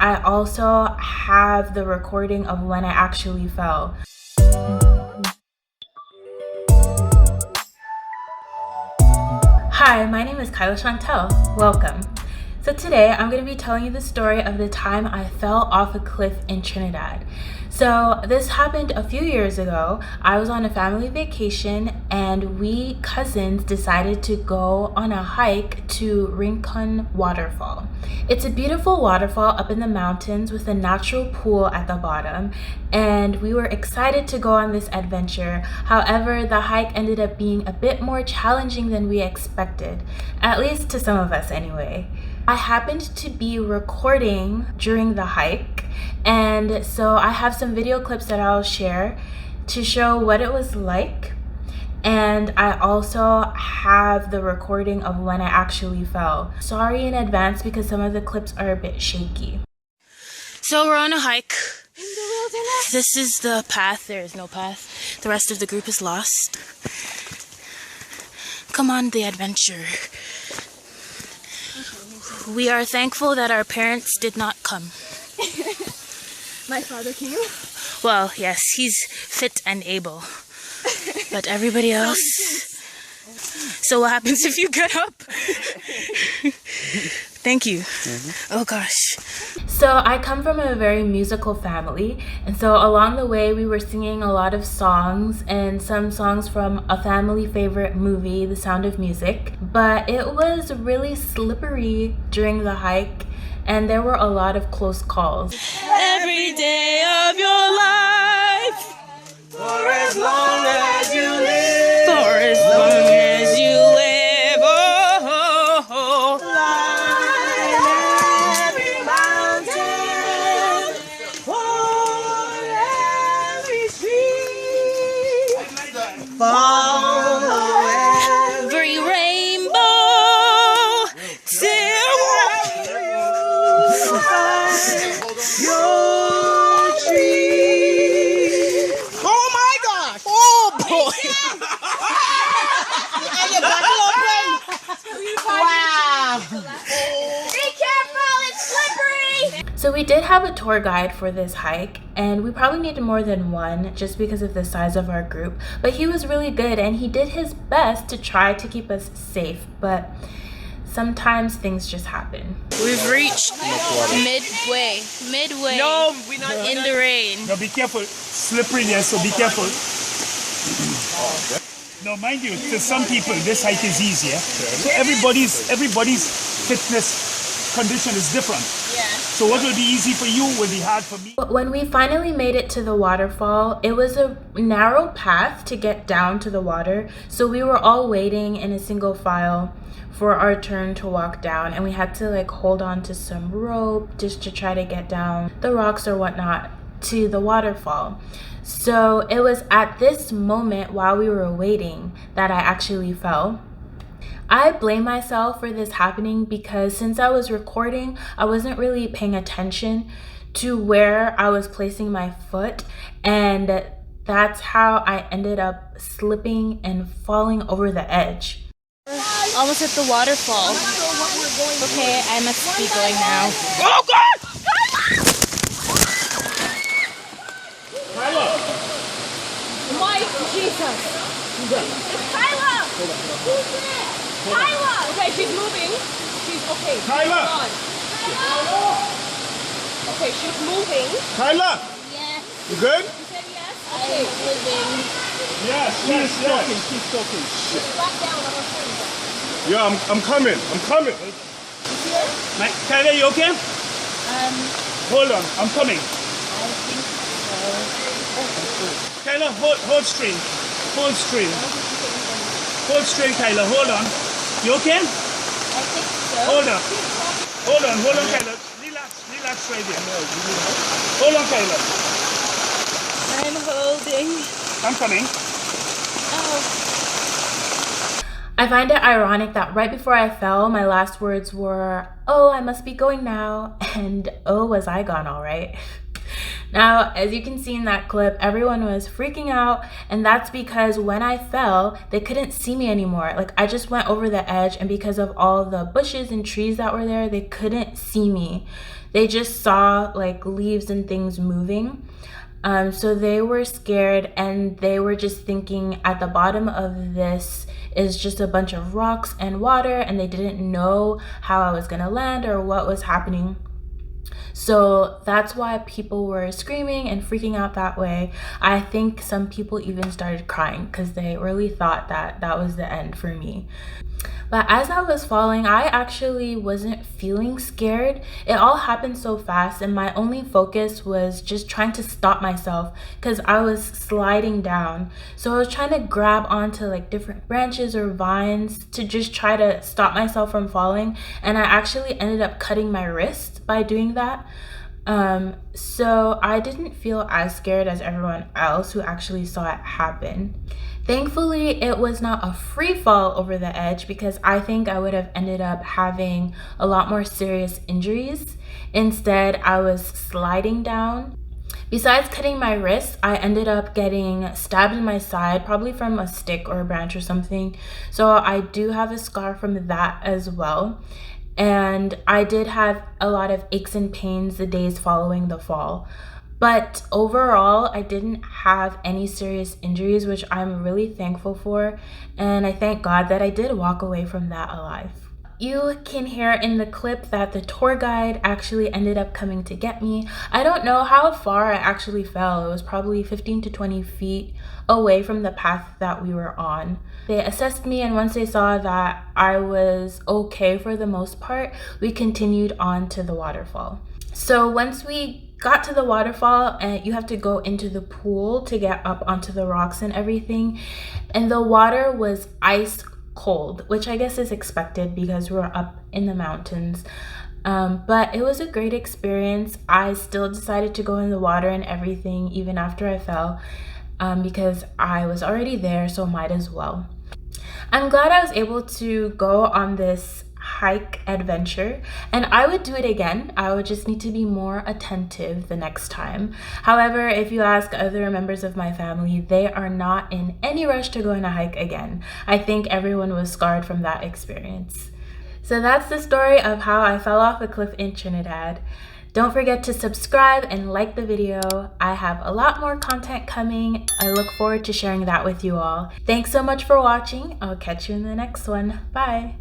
I also have the recording of when I actually fell. Hi, my name is Kyla Chantel. Welcome. So today I'm going to be telling you the story of the time I fell off a cliff in Trinidad. So this happened a few years ago. I was on a family vacation and we cousins decided to go on a hike to Rincon Waterfall. It's a beautiful waterfall up in the mountains with a natural pool at the bottom, and we were excited to go on this adventure. However, the hike ended up being a bit more challenging than we expected, at least to some of us anyway. I happened to be recording during the hike, and so I have some video clips that I'll share to show what it was like. And I also have the recording of when I actually fell. Sorry in advance because some of the clips are a bit shaky. So we're on a hike. In the wilderness. This is the path. There is no path. The rest of the group is lost. Come on the adventure. We are thankful that our parents did not come. My father came? Well, yes, he's fit and able. But everybody else... So what happens if you get up? Thank you. Oh gosh. So I come from a very musical family, and so along the way we were singing a lot of songs, and some songs from a family favorite movie, The Sound of Music. But it was really slippery during the hike, and there were a lot of close calls. Every day of your life, for as long as you live, for as long as you live, oh. climb every mountain, for every street, follow Every rainbow, till your tree. Oh my gosh! Oh boy! And you got open. Wow! Be careful, it's slippery! So we did have a tour guide for this hike, and we probably needed more than one just because of the size of our group, but he was really good and he did his best to try to keep us safe, but sometimes things just happen. We've reached midway. No, we're not in the rain. No, be careful. Slippery there, so be careful. No, mind you, to some people this hike is easier. So everybody's fitness condition is different. Yeah. So what will be easy for you will be hard for me. But when we finally made it to the waterfall, it was a narrow path to get down to the water. So we were all waiting in a single file for our turn to walk down, and we had to like hold on to some rope just to try to get down the rocks or whatnot to the waterfall. So it was at this moment while we were waiting that I actually fell. I blame myself for this happening because since I was recording, I wasn't really paying attention to where I was placing my foot, and that's how I ended up slipping and falling over the edge. Almost at the waterfall. Okay, I must be going now. Oh God! Kyla! My Jesus! It's Kyla! Who's there? Kyla! Okay, she's moving. She's okay. Kyla! She's gone. Okay, she's moving. Kyla! Yes. You good? You said yes? Okay. I'm living. Yes. Keep talking. She's back down on her phone. Yeah, I'm coming. Kyla, you okay? Hold on, I'm coming. I think so. Kyla, hold string. Hold string, Kyla, hold on. You okay? I think so. Hold on, Kyla. Relax right there. Hold on, Kyla. I'm holding. I'm coming. Oh. I find it ironic that right before I fell, my last words were, "Oh, I must be going now," and oh, was I gone all right. Now, as you can see in that clip, everyone was freaking out, and that's because when I fell, they couldn't see me anymore. Like, I just went over the edge, and because of all the bushes and trees that were there, they couldn't see me. They just saw like leaves and things moving. So they were scared, and they were just thinking at the bottom of this is just a bunch of rocks and water, and they didn't know how I was gonna land or what was happening. So that's why people were screaming and freaking out that way. I think some people even started crying because they really thought that that was the end for me. But as I was falling, I actually wasn't feeling scared. It all happened so fast, and my only focus was just trying to stop myself because I was sliding down. So I was trying to grab onto like different branches or vines to just try to stop myself from falling. And I actually ended up cutting my wrist by doing that. So I didn't feel as scared as everyone else who actually saw it happen. Thankfully, it was not a free fall over the edge because I think I would have ended up having a lot more serious injuries. Instead, I was sliding down. Besides cutting my wrist, I ended up getting stabbed in my side, probably from a stick or a branch or something. So I do have a scar from that as well. And I did have a lot of aches and pains the days following the fall. But overall, I didn't have any serious injuries, which I'm really thankful for. And I thank God that I did walk away from that alive. You can hear in the clip that the tour guide actually ended up coming to get me. I don't know how far I actually fell. It was probably 15 to 20 feet away from the path that we were on. They assessed me, and once they saw that I was okay for the most part, we continued on to the waterfall. So once we got to the waterfall, and you have to go into the pool to get up onto the rocks and everything, and the water was ice cold, which I guess is expected because we're up in the mountains. But it was a great experience. I still decided to go in the water and everything even after I fell, because I was already there, so might as well. I'm glad I was able to go on this hike adventure, and I would do it again. I would just need to be more attentive the next time. However, if you ask other members of my family, they are not in any rush to go on a hike again. I think everyone was scarred from that experience. So that's the story of how I fell off a cliff in Trinidad. Don't forget to subscribe and like the video. I have a lot more content coming. I look forward to sharing that with you all. Thanks so much for watching. I'll catch you in the next one. Bye.